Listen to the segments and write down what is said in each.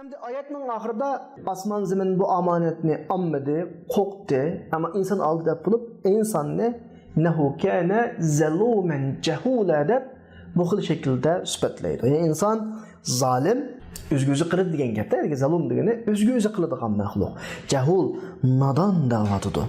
Endi oyatning oxirida osmon zamin bu omonatni olmadi, qo'qdi, ammo inson oldida bo'lib, insonni innahu kana zaluman jahula deb bu xil shaklda sifatlaydi. Ya'ni inson zolim, o'zga-o'zi qiladi degan gapda, zalum degani o'zga-o'zi qiladigan maxluq. Jahul, nodon da'vatidi.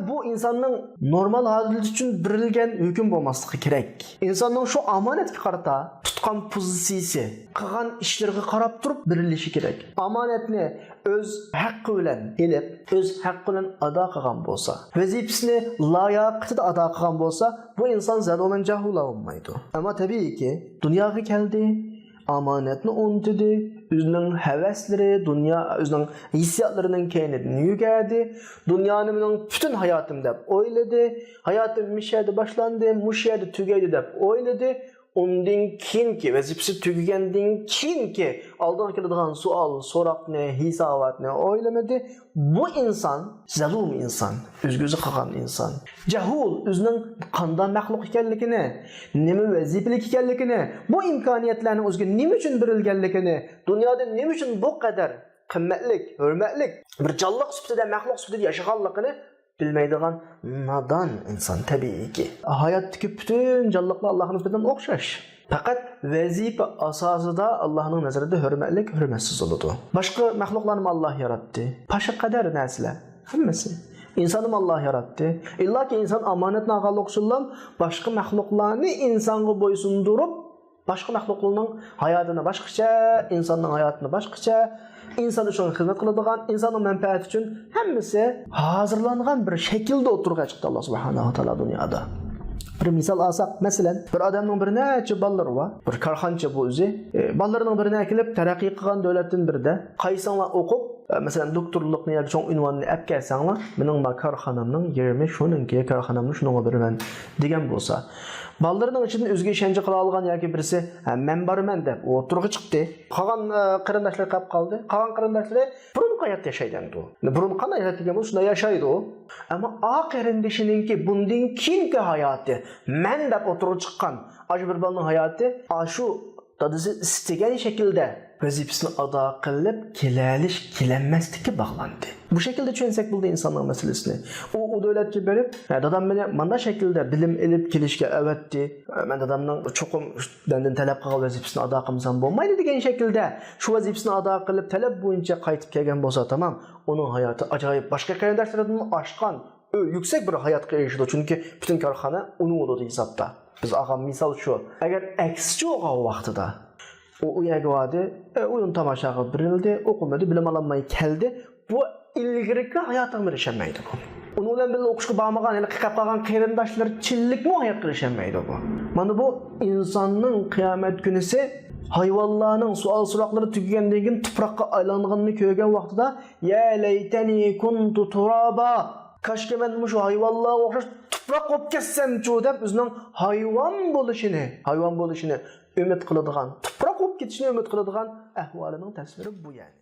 Bu insonning normal holati uchun berilgan hukm bo'lmasligi kerak. Insonning shu omonatga qarata tutgan pozitsiyasi, qilgan ishlariga qarab turib berilishi kerak. Omonatni o'z haqqi bilan elib, o'z haqqi bilan ado qilgan bo'lsa, vazifasini loyiqida ado qilgan bo'lsa, bu inson zaluman jahul bo'lmaydi. Ammo tabiiyki, dunyoga keldi, amanetni unutdi, o'zining havaslari, dunyo o'zining hissiyotlarining keynidan yugadi, dunyoning butun hayotim deb o'yladi, hayotim mishada boshlandi, mushada tugaydi deb o'yladi. Undan keyingi vazifasi tugagandan keyingi oldin keladigan savol, so'roqni, hisobotni o'ylamadi. Bu inson zalum inson, o'zga-o'zi qilgan inson. Jahul o'zining qanday maxluq ekanligini, nima vazifalik ekanligini, bu imkoniyatlarni o'ziga nima uchun berilganligini, dunyoda nima uchun bu qadar qimmatlik, hurmatlik, bir jonliq sifatida, maxluq sifatida yashaganligini bilmaydigan nodon inson tabiiyki. Hayotdagi butun jonliqlar Allohning izidan o'xshash. Faqat vazifa asosida Allohning nazarida hurmatlik, hurmatsiz bo'ladi. Boshqa maxluqlarni Alloh yaratdi. Pasha qadar narsalar, hammasi. İnsanı Allah yarattı. İlla ki inson omonatni olganlik uchun boshqa maxluqlarni insonga bo'ysundirib, boshqa maxluqlarning hayotini boshqacha, insonning hayotini boshqacha, inson uchun xizmat qiladigan, insonning manfaati uchun hammasi hozirlangan bir shaklda o'tirgan chiqdi Alloh subhanahu va taolo dunyoda. Bir misal alsak, masalan, bir odamning bir necha ballari bor, bir korxoncha bu o'zi, ballarining birini kelib taraqqiy qilgan davlatdan birida qaysinglar o'qib, masalan, doktorlikni yoki cho'ng unvonni olib kelsanglar, mening korxonamning yerimi shuningki, korxonamni shunga beraman degan bo'lsa, ballarning ichidan o'ziga ishonch qila olgan yoki birisi men borman deb o'tirg'i chiqdi. Qolgan qarindoshlar qolib qoldi. Qolgan qarindoshlar burun hayot yashaydi. Burun qanday yashaydigan bo'lsa, shunday yashaydi. Ammo qarindoshininki bundan keyingi hayoti men deb o'tirg'i chiqqan ash bir balning hayoti shu dadisi istagan shaklda vazifasini ado qilib kelanmaslikka bog'landi. Bu shaklda tushunsak bo'ldi insonning masalasini. U davlatga berib, dadam meni mana shaklda bilim olib kelishga avatdi. Men dadamning cho'qim mendan talab qilgan vazifasini ado qilsam bo'lmaydi degan shaklda shu vazifasini ado qilib talab bo'yicha qaytib kelgan bo'lsa, tamam, uning hayoti ajoyib boshqa qarindoshlardan oshgan, yuksak bir hayotga erishdi. Chunki butun korxona uning o'rnida hisobda. Biz olgan misol shu. Agar aksicha bo'lgan vaqtida u yag'adi, o'yin tomoshaga birildi, o'qimadi, bilim olmay keldi. Bu ilgirki hayotga erishmaydi bu. Uning bilan birga o'qishga bormagan, hali qilib qolgan qarindoshlar chillikmi hayotga erishmaydi bu. Mana bu insonning qiyomat kunisi hayvonlarning savol-so'roqlari tugagandan keyin tuproqqa aylanganini ko'rgan vaqtida ya laytani kuntu turaba, kashki men shu hayvonlarga o'xshash tuproq bo'lib ketsam-chu deb o'zining hayvon bo'lishini umid qiladigan, tuproq bo'lib ketishini umid qiladigan ahvolining tasviri bu yani.